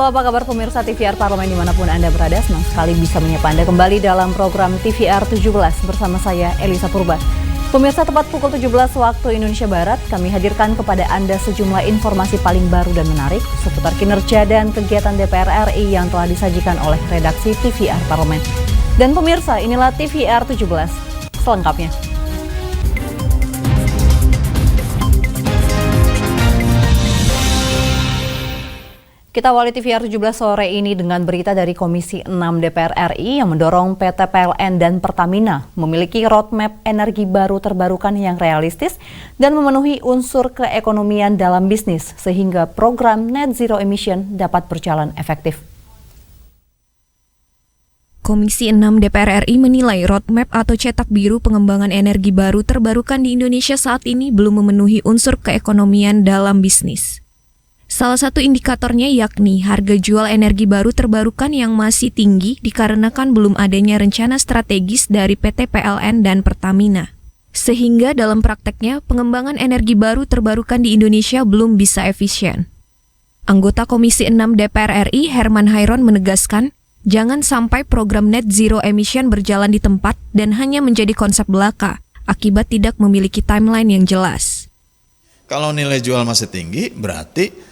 Halo, apa kabar pemirsa TVR Parlemen dimanapun Anda berada? Senang sekali bisa menyapa Anda kembali dalam program TVR 17 bersama saya Elisa Purba. Pemirsa, tepat pukul 17 waktu Indonesia Barat, kami hadirkan kepada Anda sejumlah informasi paling baru dan menarik seputar kinerja dan kegiatan DPR RI yang telah disajikan oleh redaksi TVR Parlemen. Dan pemirsa, inilah TVR 17 selengkapnya. Kita awali TVR 17 sore ini dengan berita dari Komisi 6 DPR RI yang mendorong PT PLN dan Pertamina memiliki roadmap energi baru terbarukan yang realistis dan memenuhi unsur keekonomian dalam bisnis sehingga program Net Zero Emission dapat berjalan efektif. Komisi 6 DPR RI menilai roadmap atau cetak biru pengembangan energi baru terbarukan di Indonesia saat ini belum memenuhi unsur keekonomian dalam bisnis. Salah satu indikatornya yakni harga jual energi baru terbarukan yang masih tinggi dikarenakan belum adanya rencana strategis dari PT PLN dan Pertamina. Sehingga dalam prakteknya pengembangan energi baru terbarukan di Indonesia belum bisa efisien. Anggota Komisi 6 DPR RI Herman Hairon menegaskan, jangan sampai program Net Zero Emission berjalan di tempat dan hanya menjadi konsep belaka akibat tidak memiliki timeline yang jelas. Kalau nilai jual masih tinggi berarti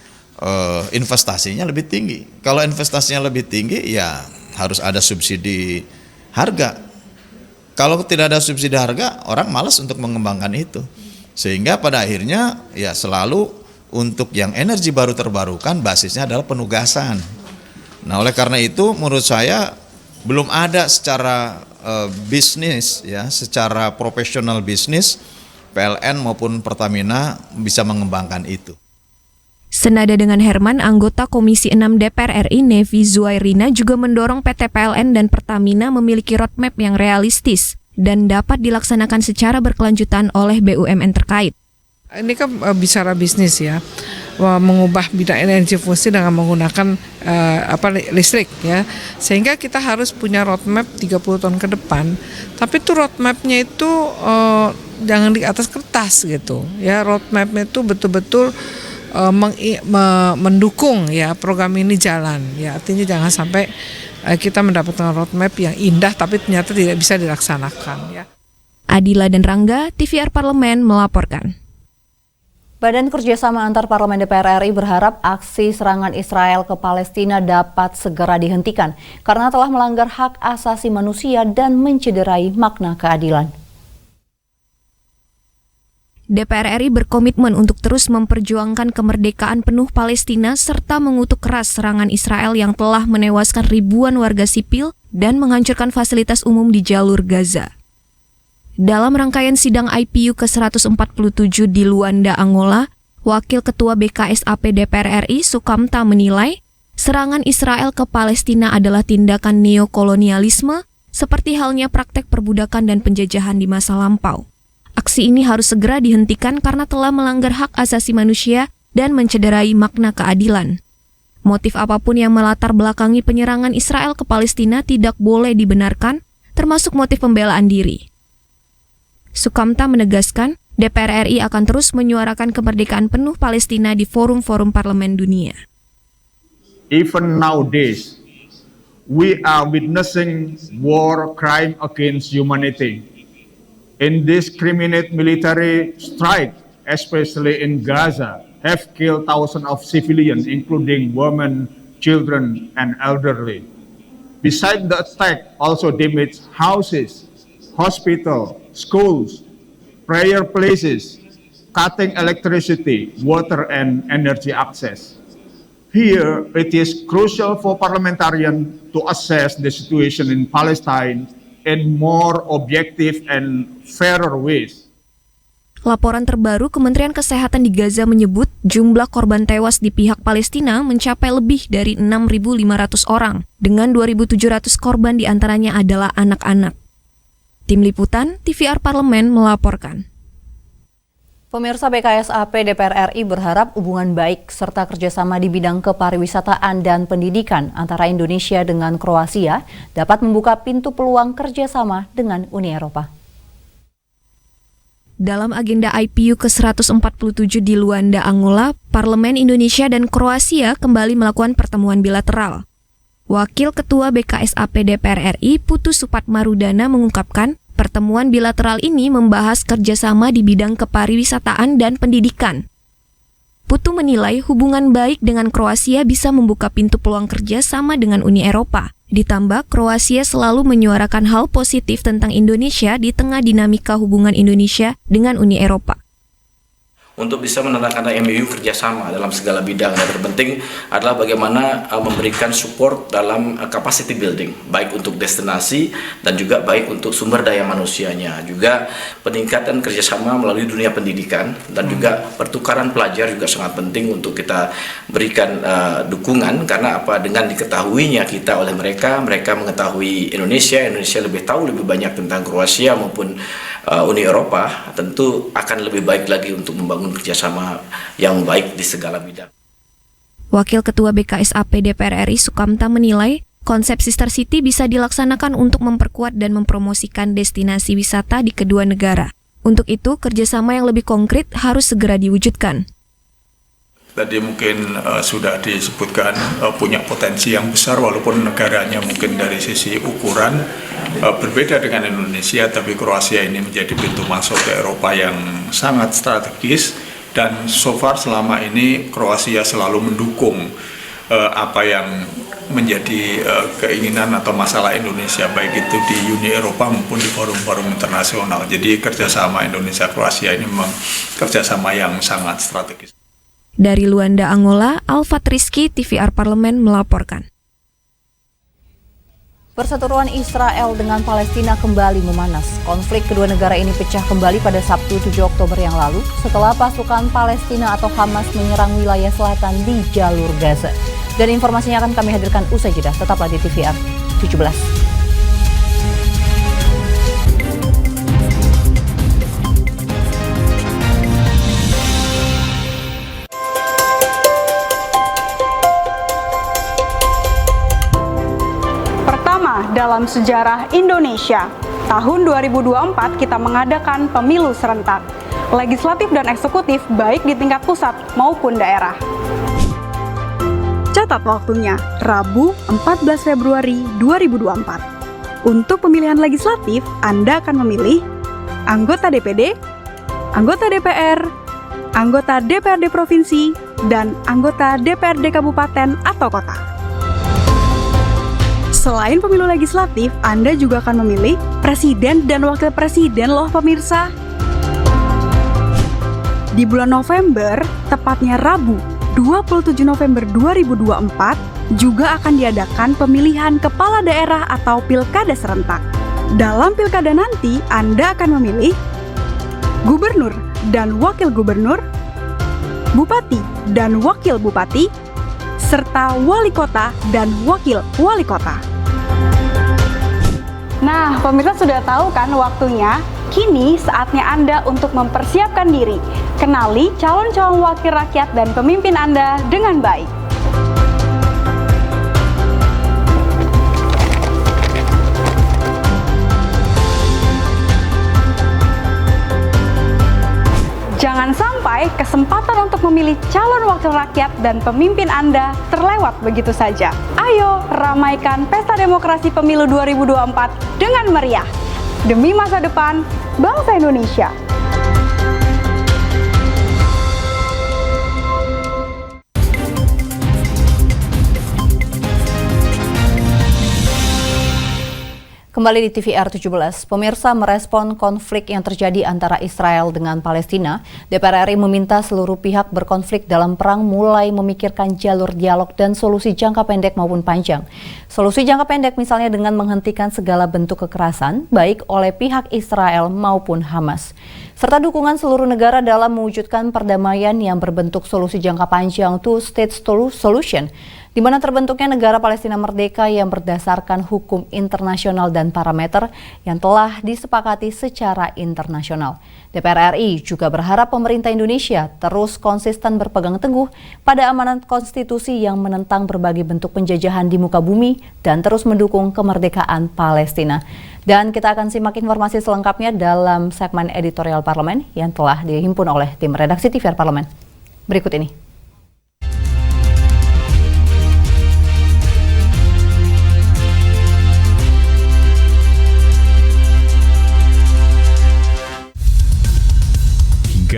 investasinya lebih tinggi. Kalau investasinya lebih tinggi, ya harus ada subsidi harga. Kalau tidak ada subsidi harga, orang malas untuk mengembangkan itu. Sehingga pada akhirnya ya selalu untuk yang energi baru terbarukan basisnya adalah penugasan. Nah, oleh karena itu menurut saya belum ada secara bisnis ya, secara profesional bisnis PLN maupun Pertamina bisa mengembangkan itu. Senada dengan Herman, anggota Komisi 6 DPR RI Nevi Zuairina juga mendorong PT PLN dan Pertamina memiliki roadmap yang realistis dan dapat dilaksanakan secara berkelanjutan oleh BUMN terkait. Ini kan bicara bisnis ya, mengubah bidang energi fosil dengan menggunakan listrik ya, sehingga kita harus punya roadmap 30 tahun ke depan. Tapi itu roadmapnya itu jangan di atas kertas gitu ya, roadmapnya itu betul-betul mendukung ya program ini jalan ya, artinya jangan sampai kita mendapatkan roadmap yang indah tapi ternyata tidak bisa dilaksanakan ya. Adila dan Rangga, TVR Parlemen melaporkan. Badan Kerjasama Antar Parlemen DPR RI berharap aksi serangan Israel ke Palestina dapat segera dihentikan karena telah melanggar hak asasi manusia dan mencederai makna keadilan. DPR RI berkomitmen untuk terus memperjuangkan kemerdekaan penuh Palestina serta mengutuk keras serangan Israel yang telah menewaskan ribuan warga sipil dan menghancurkan fasilitas umum di jalur Gaza. Dalam rangkaian sidang IPU ke-147 di Luanda, Angola, Wakil Ketua BKSAP DPR RI Sukamta menilai serangan Israel ke Palestina adalah tindakan neokolonialisme seperti halnya praktek perbudakan dan penjajahan di masa lampau. Aksi ini harus segera dihentikan karena telah melanggar hak asasi manusia dan mencederai makna keadilan. Motif apapun yang melatar belakangi penyerangan Israel ke Palestina tidak boleh dibenarkan, termasuk motif pembelaan diri. Sukamta menegaskan, DPR RI akan terus menyuarakan kemerdekaan penuh Palestina di forum-forum parlemen dunia. Even nowadays, we are witnessing war crime against humanity. Indiscriminate military strike, especially in Gaza, have killed thousands of civilians, including women, children, and elderly. Besides the attack, also damaged houses, hospitals, schools, prayer places, cutting electricity, water, and energy access. Here, it is crucial for parliamentarians to assess the situation in Palestine in more objective and fairer ways. Laporan terbaru Kementerian Kesehatan di Gaza menyebut jumlah korban tewas di pihak Palestina mencapai lebih dari 6.500 orang, dengan 2.700 korban diantaranya adalah anak-anak. Tim Liputan TVR Parlemen melaporkan. Pemirsa, BKSAP DPR RI berharap hubungan baik serta kerjasama di bidang kepariwisataan dan pendidikan antara Indonesia dengan Kroasia dapat membuka pintu peluang kerjasama dengan Uni Eropa. Dalam agenda IPU ke-147 di Luanda, Angola, Parlemen Indonesia dan Kroasia kembali melakukan pertemuan bilateral. Wakil Ketua BKSAP DPR RI Putu Supatmarudana mengungkapkan, pertemuan bilateral ini membahas kerjasama di bidang kepariwisataan dan pendidikan. Putu menilai hubungan baik dengan Kroasia bisa membuka pintu peluang kerja sama dengan Uni Eropa. Ditambah, Kroasia selalu menyuarakan hal positif tentang Indonesia di tengah dinamika hubungan Indonesia dengan Uni Eropa. Untuk bisa menandatangani MOU kerjasama dalam segala bidang. Yang terpenting adalah bagaimana memberikan support dalam capacity building, baik untuk destinasi dan juga baik untuk sumber daya manusianya. Juga peningkatan kerjasama melalui dunia pendidikan dan juga pertukaran pelajar juga sangat penting untuk kita berikan dukungan, karena apa, dengan diketahuinya kita oleh mereka mengetahui Indonesia lebih tahu lebih banyak tentang Kroasia maupun Uni Eropa, tentu akan lebih baik lagi untuk membangun kerjasama yang baik di segala bidang. Wakil Ketua BKSAP DPR RI Sukamta menilai, konsep Sister City bisa dilaksanakan untuk memperkuat dan mempromosikan destinasi wisata di kedua negara. Untuk itu, kerjasama yang lebih konkret harus segera diwujudkan. Tadi mungkin sudah disebutkan punya potensi yang besar, walaupun negaranya mungkin dari sisi ukuran berbeda dengan Indonesia, tapi Kroasia ini menjadi pintu masuk ke Eropa yang sangat strategis, dan so far selama ini Kroasia selalu mendukung apa yang menjadi keinginan atau masalah Indonesia, baik itu di Uni Eropa maupun di forum-forum internasional. Jadi kerjasama Indonesia-Kroasia ini memang kerjasama yang sangat strategis. Dari Luanda, Angola, Alfat Rizky, TVR Parlemen melaporkan. Perseteruan Israel dengan Palestina kembali memanas. Konflik kedua negara ini pecah kembali pada Sabtu 7 Oktober yang lalu setelah pasukan Palestina atau Hamas menyerang wilayah selatan di jalur Gaza. Dan informasinya akan kami hadirkan usai jeda. Tetaplah di TVR 17. Dalam sejarah Indonesia, tahun 2024 kita mengadakan pemilu serentak, legislatif dan eksekutif baik di tingkat pusat maupun daerah. Catat waktunya, Rabu 14 Februari 2024. Untuk pemilihan legislatif, Anda akan memilih anggota DPD, anggota DPR, anggota DPRD Provinsi, dan anggota DPRD Kabupaten atau Kota. Selain pemilu legislatif, Anda juga akan memilih presiden dan wakil presiden loh pemirsa. Di bulan November, tepatnya Rabu 27 November 2024, juga akan diadakan pemilihan kepala daerah atau pilkada serentak. Dalam pilkada nanti, Anda akan memilih gubernur dan wakil gubernur, bupati dan wakil bupati, serta wali kota dan wakil wali kota. Nah, pemirsa sudah tahu kan waktunya? Kini saatnya Anda untuk mempersiapkan diri. Kenali calon-calon wakil rakyat dan pemimpin Anda dengan baik. Jangan sampai kesempatan untuk memilih calon wakil rakyat dan pemimpin Anda terlewat begitu saja. Ayo, ramaikan Pesta Demokrasi Pemilu 2024 dengan meriah. Demi masa depan bangsa Indonesia. Kembali di TVR 17, pemirsa merespon konflik yang terjadi antara Israel dengan Palestina. DPR RI meminta seluruh pihak berkonflik dalam perang mulai memikirkan jalur dialog dan solusi jangka pendek maupun panjang. Solusi jangka pendek misalnya dengan menghentikan segala bentuk kekerasan, baik oleh pihak Israel maupun Hamas. Serta dukungan seluruh negara dalam mewujudkan perdamaian yang berbentuk solusi jangka panjang two-state solution, di mana terbentuknya negara Palestina merdeka yang berdasarkan hukum internasional dan parameter yang telah disepakati secara internasional. DPR RI juga berharap pemerintah Indonesia terus konsisten berpegang teguh pada amanat konstitusi yang menentang berbagai bentuk penjajahan di muka bumi dan terus mendukung kemerdekaan Palestina. Dan kita akan simak informasi selengkapnya dalam segmen editorial Parlemen yang telah dihimpun oleh tim redaksi TVR Parlemen. Berikut ini.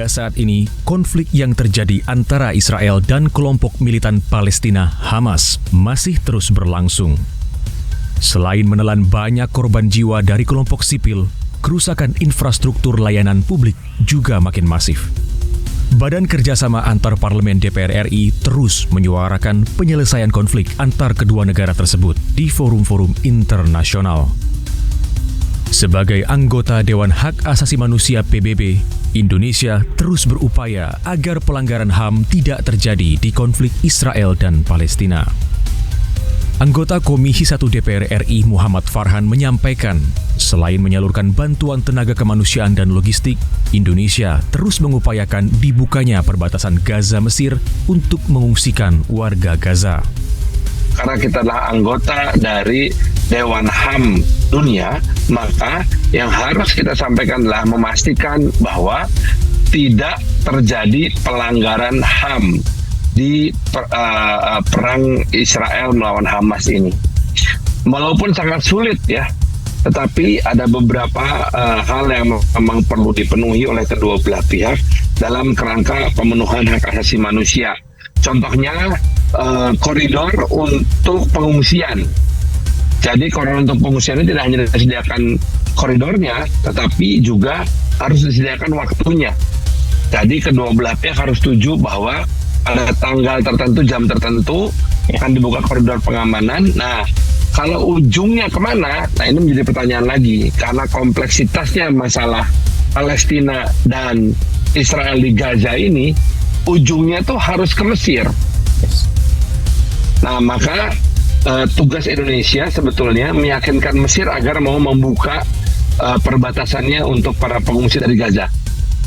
Hingga saat ini, konflik yang terjadi antara Israel dan kelompok militan Palestina Hamas masih terus berlangsung. Selain menelan banyak korban jiwa dari kelompok sipil, kerusakan infrastruktur layanan publik juga makin masif. Badan Kerjasama Antar Parlemen DPR RI terus menyuarakan penyelesaian konflik antar kedua negara tersebut di forum-forum internasional. Sebagai anggota Dewan Hak Asasi Manusia PBB, Indonesia terus berupaya agar pelanggaran HAM tidak terjadi di konflik Israel dan Palestina. Anggota Komisi 1 DPR RI Muhammad Farhan menyampaikan, selain menyalurkan bantuan tenaga kemanusiaan dan logistik, Indonesia terus mengupayakan dibukanya perbatasan Gaza Mesir untuk mengungsikan warga Gaza. Karena kita adalah anggota dari Dewan HAM dunia, maka yang harus kita sampaikan adalah memastikan bahwa tidak terjadi pelanggaran HAM di perang Israel melawan Hamas ini. Walaupun sangat sulit ya, tetapi ada beberapa hal yang memang perlu dipenuhi oleh kedua belah pihak dalam kerangka pemenuhan hak asasi manusia. Contohnya koridor untuk pengungsian. Jadi koridor untuk pengungsian ini tidak hanya disediakan koridornya, tetapi juga harus disediakan waktunya. Jadi kedua belah pihak harus setuju bahwa pada tanggal tertentu, jam tertentu akan dibuka koridor pengamanan. Nah, kalau ujungnya kemana? Nah, ini menjadi pertanyaan lagi. Karena kompleksitasnya masalah Palestina dan Israel di Gaza ini, ujungnya tuh harus ke Mesir. Nah, maka tugas Indonesia sebetulnya meyakinkan Mesir agar mau membuka perbatasannya untuk para pengungsi dari Gaza.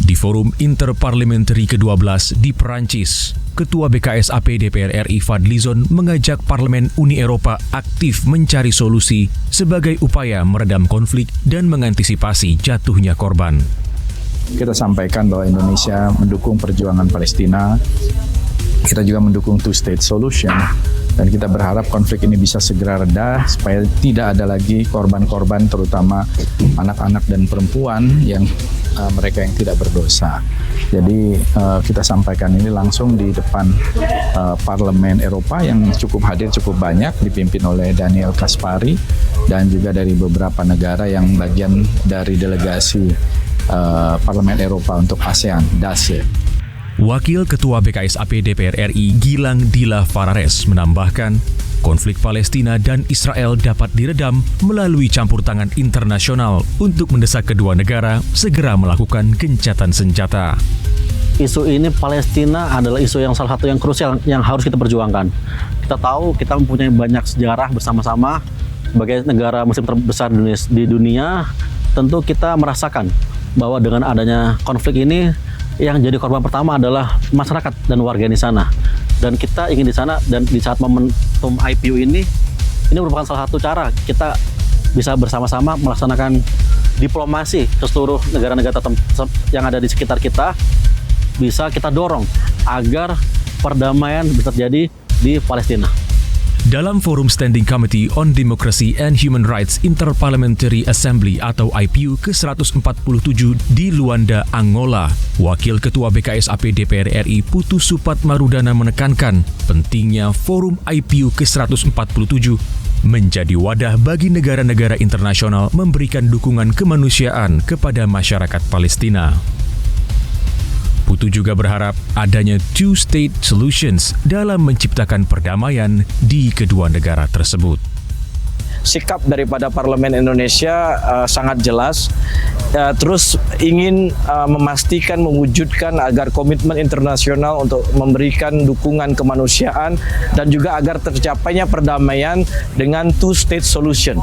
Di forum interparliamentary ke-12 di Perancis, Ketua BKSAP DPR RI Fadlizon mengajak Parlemen Uni Eropa aktif mencari solusi sebagai upaya meredam konflik dan mengantisipasi jatuhnya korban. Kita sampaikan bahwa Indonesia mendukung perjuangan Palestina, kita juga mendukung two-state solution, dan kita berharap konflik ini bisa segera reda supaya tidak ada lagi korban-korban, terutama anak-anak dan perempuan yang mereka yang tidak berdosa. Jadi kita sampaikan ini langsung di depan Parlemen Eropa yang cukup hadir, cukup banyak, dipimpin oleh Daniel Kaspari dan juga dari beberapa negara yang bagian dari delegasi Parlemen Eropa untuk ASEAN, DASE. Wakil Ketua BKSAP DPR RI Gilang Dila Farares menambahkan, konflik Palestina dan Israel dapat diredam melalui campur tangan internasional untuk mendesak kedua negara segera melakukan gencatan senjata. Isu ini Palestina adalah isu yang salah satu yang krusial yang harus kita perjuangkan. Kita tahu kita mempunyai banyak sejarah bersama-sama sebagai negara muslim terbesar di dunia. Tentu kita merasakan bahwa dengan adanya konflik ini yang jadi korban pertama adalah masyarakat dan warga di sana. Dan kita ingin di sana, dan di saat momentum IPU ini merupakan salah satu cara kita bisa bersama-sama melaksanakan diplomasi ke seluruh negara-negara yang ada di sekitar kita, bisa kita dorong agar perdamaian bisa terjadi di Palestina. Dalam Forum Standing Committee on Democracy and Human Rights Interparliamentary Assembly atau IPU ke-147 di Luanda, Angola, Wakil Ketua BKSAP DPR RI Putu Supatmarudana menekankan pentingnya Forum IPU ke-147 menjadi wadah bagi negara-negara internasional memberikan dukungan kemanusiaan kepada masyarakat Palestina. Putu juga berharap adanya two-state solutions dalam menciptakan perdamaian di kedua negara tersebut. Sikap daripada Parlemen Indonesia sangat jelas, terus ingin memastikan, mewujudkan agar komitmen internasional untuk memberikan dukungan kemanusiaan dan juga agar tercapainya perdamaian dengan two-state solution.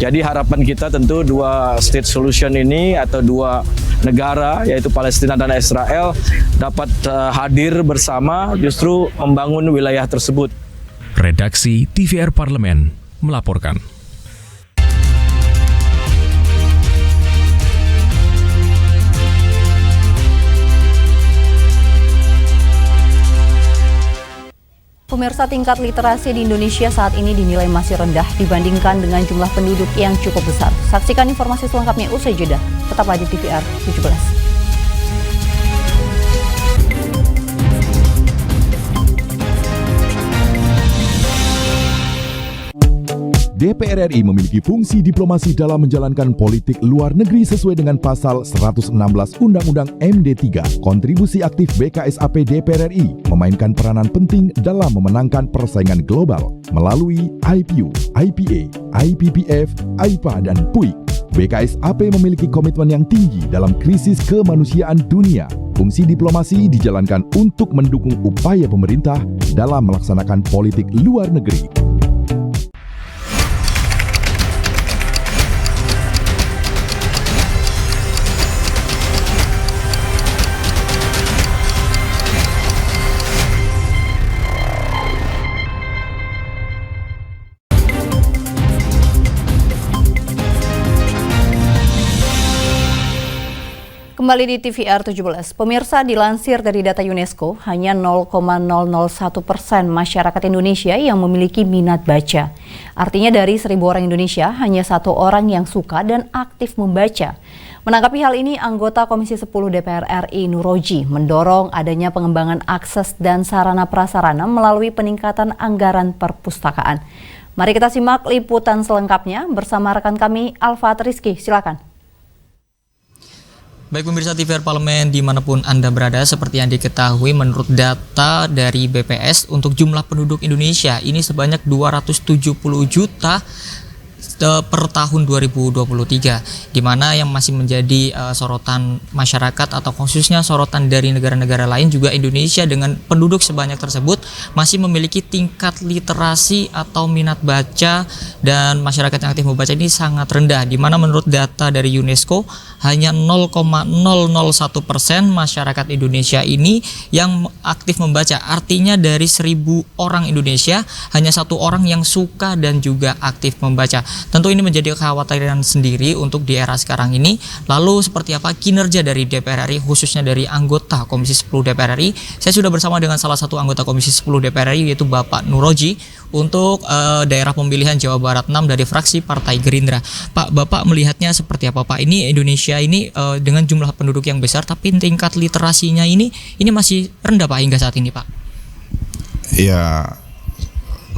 Jadi harapan kita tentu dua state solution ini atau dua negara yaitu Palestina dan Israel dapat hadir bersama justru membangun wilayah tersebut. Redaksi TVR Parlemen melaporkan. Pemirsa, tingkat literasi di Indonesia saat ini dinilai masih rendah dibandingkan dengan jumlah penduduk yang cukup besar. Saksikan informasi selengkapnya usai jeda. Tetaplah di TVR 17. DPR RI memiliki fungsi diplomasi dalam menjalankan politik luar negeri sesuai dengan pasal 116 Undang-Undang MD3. Kontribusi aktif BKSAP DPR RI memainkan peranan penting dalam memenangkan persaingan global melalui IPU, IPA, IPPF, AIPA, dan PUIK. BKSAP memiliki komitmen yang tinggi dalam krisis kemanusiaan dunia. Fungsi diplomasi dijalankan untuk mendukung upaya pemerintah dalam melaksanakan politik luar negeri. Kembali di TVR 17, pemirsa, dilansir dari data UNESCO, hanya 0,001% masyarakat Indonesia yang memiliki minat baca. Artinya dari 1.000 orang Indonesia, hanya 1 orang yang suka dan aktif membaca. Menanggapi hal ini, anggota Komisi 10 DPR RI Nuroji mendorong adanya pengembangan akses dan sarana prasarana melalui peningkatan anggaran perpustakaan. Mari kita simak liputan selengkapnya bersama rekan kami Alfat Rizky, silakan. Baik pemirsa TVR Parlemen dimanapun Anda berada, seperti yang diketahui menurut data dari BPS untuk jumlah penduduk Indonesia ini sebanyak 270 juta per tahun 2023, di mana yang masih menjadi sorotan masyarakat atau khususnya sorotan dari negara-negara lain juga Indonesia dengan penduduk sebanyak tersebut masih memiliki tingkat literasi atau minat baca dan masyarakat yang aktif membaca ini sangat rendah, di mana menurut data dari UNESCO hanya 0,001% masyarakat Indonesia ini yang aktif membaca. Artinya dari 1.000 orang Indonesia hanya 1 orang yang suka dan juga aktif membaca. Tentu ini menjadi kekhawatiran sendiri untuk di era sekarang ini. Lalu seperti apa kinerja dari DPR RI, khususnya dari anggota Komisi 10 DPR RI? Saya sudah bersama dengan salah satu anggota Komisi 10 DPR RI, yaitu Bapak Nuroji, untuk daerah pemilihan Jawa Barat 6 dari fraksi Partai Gerindra. Pak, Bapak melihatnya seperti apa, Pak? Ini Indonesia ini dengan jumlah penduduk yang besar, tapi tingkat literasinya ini masih rendah, Pak, hingga saat ini, Pak. Ya,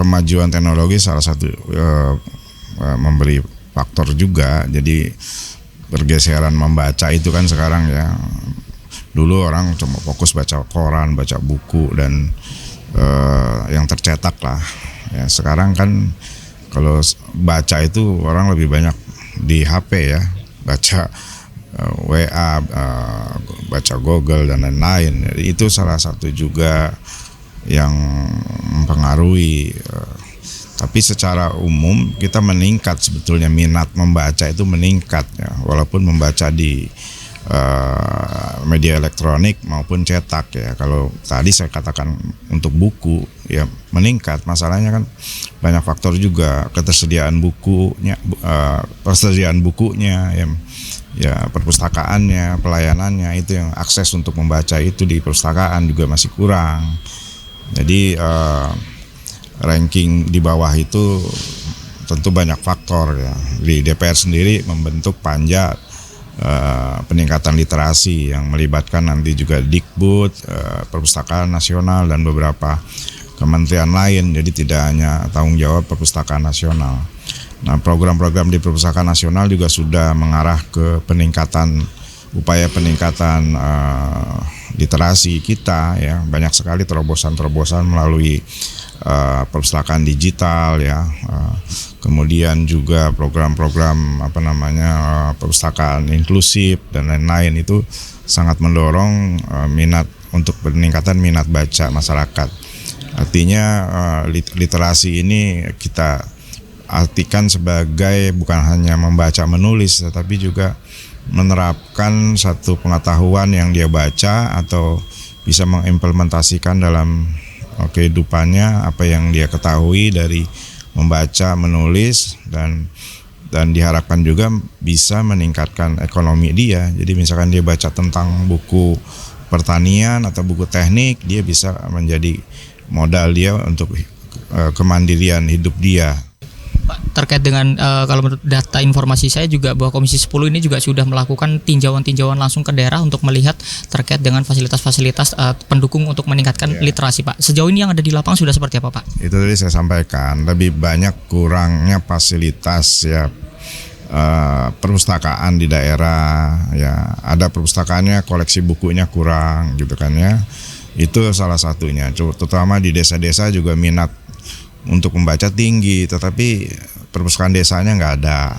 kemajuan teknologi salah satu memberi faktor juga. Jadi pergeseran membaca itu kan sekarang ya, dulu orang cuma fokus baca koran, baca buku dan yang tercetak lah ya. Sekarang kan kalau baca itu orang lebih banyak di HP ya, baca WA, baca Google dan lain-lain. Jadi itu salah satu juga yang mempengaruhi. Tapi secara umum kita meningkat, sebetulnya minat membaca itu meningkat ya, walaupun membaca di media elektronik maupun cetak ya. Kalau tadi saya katakan untuk buku ya meningkat, masalahnya kan banyak faktor juga, ketersediaan bukunya, ya perpustakaannya, pelayanannya, itu yang akses untuk membaca itu di perpustakaan juga masih kurang. Jadi ranking di bawah itu tentu banyak faktor ya. Di DPR sendiri membentuk panja peningkatan literasi yang melibatkan nanti juga Dikbud, Perpustakaan Nasional dan beberapa kementerian lain. Jadi tidak hanya tanggung jawab Perpustakaan Nasional. Nah, program-program di Perpustakaan Nasional juga sudah mengarah ke upaya peningkatan literasi kita ya. Banyak sekali terobosan-terobosan melalui perpustakaan digital ya, kemudian juga program-program perpustakaan inklusif dan lain-lain, itu sangat mendorong minat untuk peningkatan minat baca masyarakat. Artinya literasi ini kita artikan sebagai bukan hanya membaca menulis, tetapi juga menerapkan satu pengetahuan yang dia baca atau bisa mengimplementasikan dalam kehidupannya apa yang dia ketahui dari membaca, menulis, dan diharapkan juga bisa meningkatkan ekonomi dia. Jadi misalkan dia baca tentang buku pertanian atau buku teknik, dia bisa menjadi modal dia untuk kemandirian hidup dia. Pak, terkait dengan kalau menurut data informasi saya juga bahwa Komisi 10 ini juga sudah melakukan tinjauan langsung ke daerah untuk melihat terkait dengan fasilitas-fasilitas pendukung untuk meningkatkan literasi, Pak. Sejauh ini yang ada di lapangan sudah seperti apa, Pak? Itu tadi saya sampaikan, lebih banyak kurangnya fasilitas ya, perpustakaan di daerah ya, ada perpustakaannya, koleksi bukunya kurang gitu kan ya. Itu salah satunya, terutama di desa-desa juga minat untuk membaca tinggi, tetapi perpustakaan desanya nggak ada.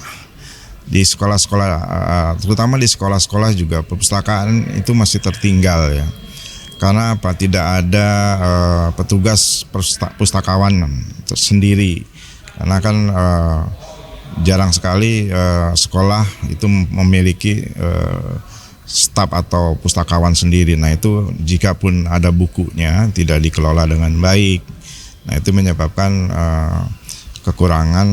Di sekolah-sekolah, terutama di sekolah-sekolah juga perpustakaan itu masih tertinggal ya. Karena apa? Tidak ada petugas pustakawan sendiri. Karena kan jarang sekali sekolah itu memiliki staf atau pustakawan sendiri. Nah itu jika pun ada bukunya tidak dikelola dengan baik. Nah itu menyebabkan kekurangan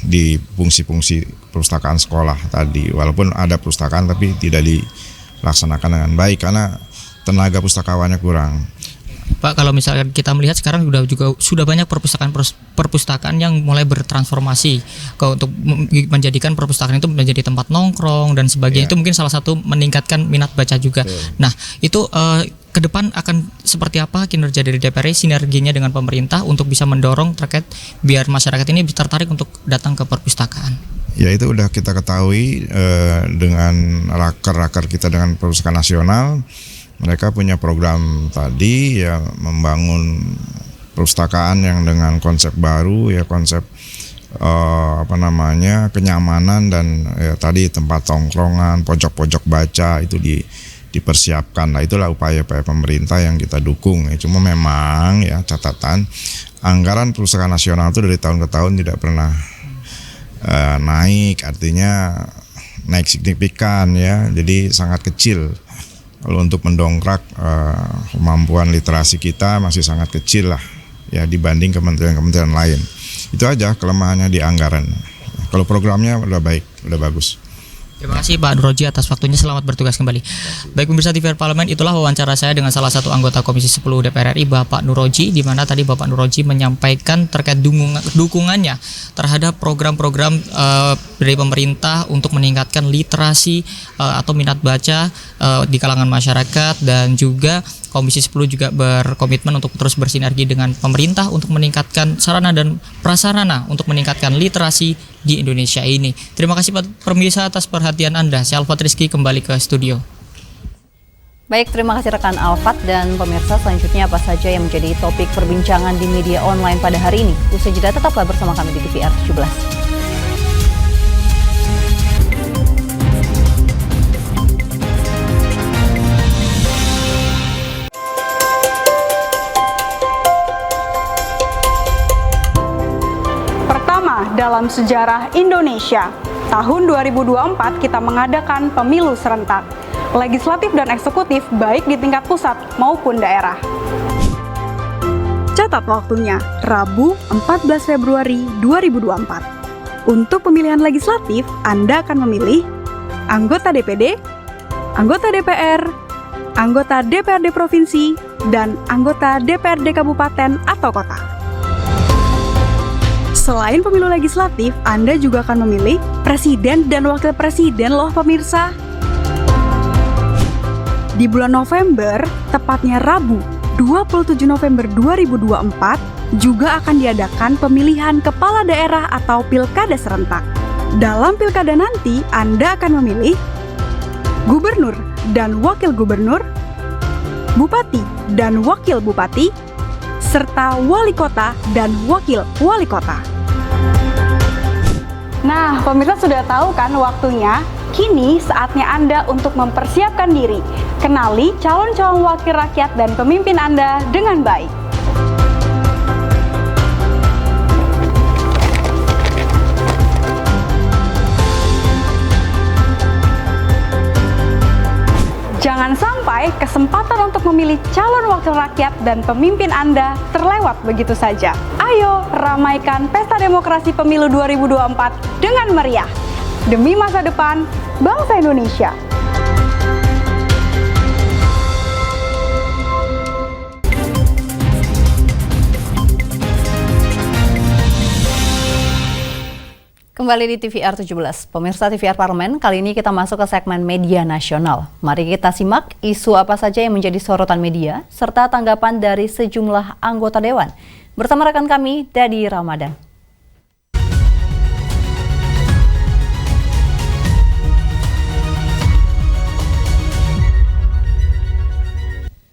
di fungsi-fungsi perpustakaan sekolah tadi. Walaupun ada perpustakaan tapi tidak dilaksanakan dengan baik karena tenaga pustakawannya kurang. Pak, kalau misalkan kita melihat sekarang sudah banyak perpustakaan yang mulai bertransformasi untuk menjadikan perpustakaan itu menjadi tempat nongkrong dan sebagainya. Itu mungkin salah satu meningkatkan minat baca juga. Nah, itu ke depan akan seperti apa kinerja dari DPR, sinerginya dengan pemerintah untuk bisa mendorong terkait biar masyarakat ini tertarik untuk datang ke perpustakaan? Ya itu udah kita ketahui dengan raker-raker kita dengan Perpustakaan Nasional. Mereka punya program tadi ya, membangun perpustakaan yang dengan konsep baru ya, konsep kenyamanan dan ya, tadi tempat tongkrongan, pojok-pojok baca itu dipersiapkan. Nah itulah upaya-upaya pemerintah yang kita dukung ya. Cuma memang ya catatan anggaran Perpustakaan Nasional itu dari tahun ke tahun tidak pernah naik, artinya naik signifikan ya, jadi sangat kecil. Kalau untuk mendongkrak kemampuan literasi kita masih sangat kecil lah ya dibanding kementerian-kementerian lain. Itu aja kelemahannya di anggaran. Kalau programnya udah baik, udah bagus. Terima kasih Pak Nuroji atas waktunya, selamat bertugas kembali. Baik pemirsa TVR Parlemen, itulah wawancara saya dengan salah satu anggota Komisi 10 DPR RI, Bapak Nuroji, di mana tadi Bapak Nuroji menyampaikan terkait dukungannya terhadap program-program dari pemerintah untuk meningkatkan literasi atau minat baca di kalangan masyarakat, dan juga Komisi 10 juga berkomitmen untuk terus bersinergi dengan pemerintah untuk meningkatkan sarana dan prasarana untuk meningkatkan literasi di Indonesia ini. Terima kasih pemirsa atas perhatian Anda. Saya Alfat Rizky kembali ke studio. Baik, terima kasih rekan Alfat, dan pemirsa selanjutnya apa saja yang menjadi topik perbincangan di media online pada hari ini. Usai jeda tetaplah bersama kami di TVR 17. Dalam sejarah Indonesia, tahun 2024 kita mengadakan pemilu serentak, legislatif dan eksekutif baik di tingkat pusat maupun daerah. Catat waktunya, Rabu 14 Februari 2024. Untuk pemilihan legislatif, Anda akan memilih anggota DPD, anggota DPR, anggota DPRD Provinsi, dan anggota DPRD Kabupaten atau Kota. Selain pemilu legislatif, Anda juga akan memilih presiden dan wakil presiden loh pemirsa. Di bulan November, tepatnya Rabu 27 November 2024, juga akan diadakan pemilihan kepala daerah atau pilkada serentak. Dalam pilkada nanti, Anda akan memilih gubernur dan wakil gubernur, bupati dan wakil bupati, serta wali kota dan wakil wali kota. Nah, pemirsa sudah tahu kan waktunya? Kini saatnya Anda untuk mempersiapkan diri. Kenali calon-calon wakil rakyat dan pemimpin Anda dengan baik. Jangan sampai kesempatan untuk memilih calon wakil rakyat dan pemimpin Anda terlewat begitu saja. Ayo ramaikan pesta demokrasi pemilu 2024 dengan meriah. Demi masa depan bangsa Indonesia. Kembali di TVR 17, pemirsa TVR Parlemen, kali ini kita masuk ke segmen media nasional. Mari kita simak isu apa saja yang menjadi sorotan media, serta tanggapan dari sejumlah anggota Dewan. Bersama rekan kami, Dadi Ramadan.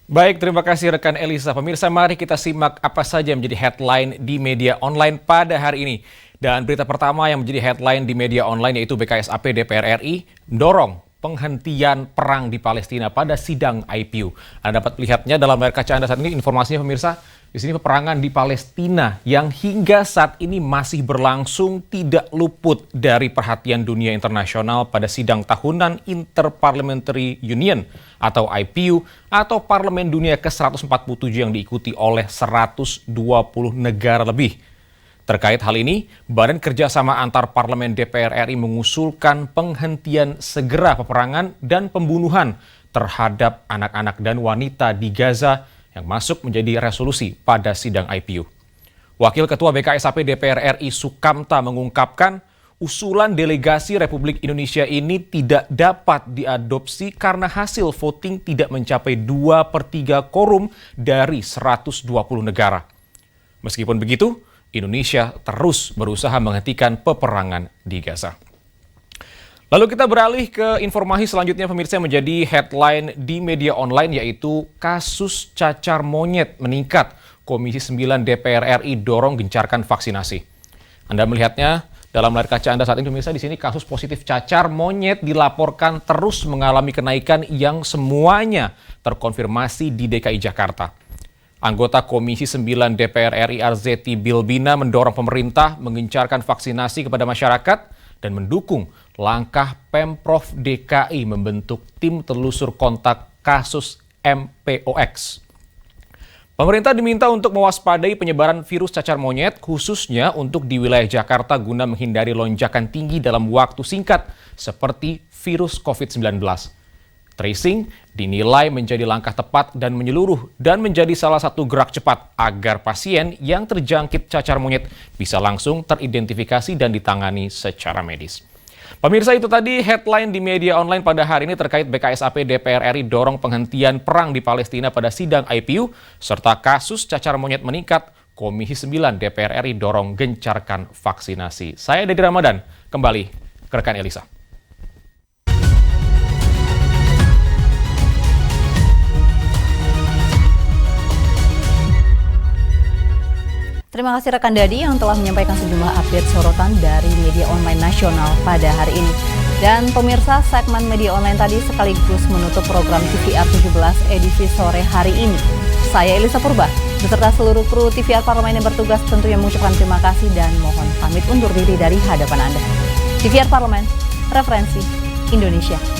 Baik, terima kasih rekan Elisa. Pemirsa, mari kita simak apa saja yang menjadi headline di media online pada hari ini. Dan berita pertama yang menjadi headline di media online yaitu BKSAP DPR RI mendorong penghentian perang di Palestina pada sidang IPU. Anda dapat melihatnya dalam layar kaca Anda saat ini, informasinya pemirsa. Di sini peperangan di Palestina yang hingga saat ini masih berlangsung tidak luput dari perhatian dunia internasional pada sidang tahunan Interparliamentary Union atau IPU atau Parlemen Dunia ke-147 yang diikuti oleh 120 negara lebih. Terkait hal ini, Badan Kerjasama Antar Parlemen DPR RI mengusulkan penghentian segera peperangan dan pembunuhan terhadap anak-anak dan wanita di Gaza yang masuk menjadi resolusi pada sidang IPU. Wakil Ketua BKSAP DPR RI Sukamta mengungkapkan usulan delegasi Republik Indonesia ini tidak dapat diadopsi karena hasil voting tidak mencapai 2/3 quorum dari 120 negara. Meskipun begitu, Indonesia terus berusaha menghentikan peperangan di Gaza. Lalu kita beralih ke informasi selanjutnya pemirsa yang menjadi headline di media online yaitu kasus cacar monyet meningkat. Komisi 9 DPR RI dorong gencarkan vaksinasi. Anda melihatnya dalam layar kaca Anda saat ini pemirsa, di sini kasus positif cacar monyet dilaporkan terus mengalami kenaikan yang semuanya terkonfirmasi di DKI Jakarta. Anggota Komisi 9 DPR RI Arzetti Bilbina mendorong pemerintah mengencarkan vaksinasi kepada masyarakat dan mendukung langkah Pemprov DKI membentuk tim telusur kontak kasus MPOX. Pemerintah diminta untuk mewaspadai penyebaran virus cacar monyet khususnya untuk di wilayah Jakarta guna menghindari lonjakan tinggi dalam waktu singkat seperti virus COVID-19. Tracing dinilai menjadi langkah tepat dan menyeluruh dan menjadi salah satu gerak cepat agar pasien yang terjangkit cacar monyet bisa langsung teridentifikasi dan ditangani secara medis. Pemirsa, itu tadi headline di media online pada hari ini terkait BKSAP DPR RI dorong penghentian perang di Palestina pada sidang IPU serta kasus cacar monyet meningkat. Komisi 9 DPR RI dorong gencarkan vaksinasi. Saya Dadi Ramadan, kembali ke rekan Elisa. Terima kasih rekan Dadi yang telah menyampaikan sejumlah update sorotan dari media online nasional pada hari ini. Dan pemirsa, segmen media online tadi sekaligus menutup program TVR 17 edisi sore hari ini. Saya Elisa Purba, beserta seluruh kru TVR Parlemen yang bertugas tentunya mengucapkan terima kasih dan mohon pamit undur diri dari hadapan Anda. TVR Parlemen, referensi Indonesia.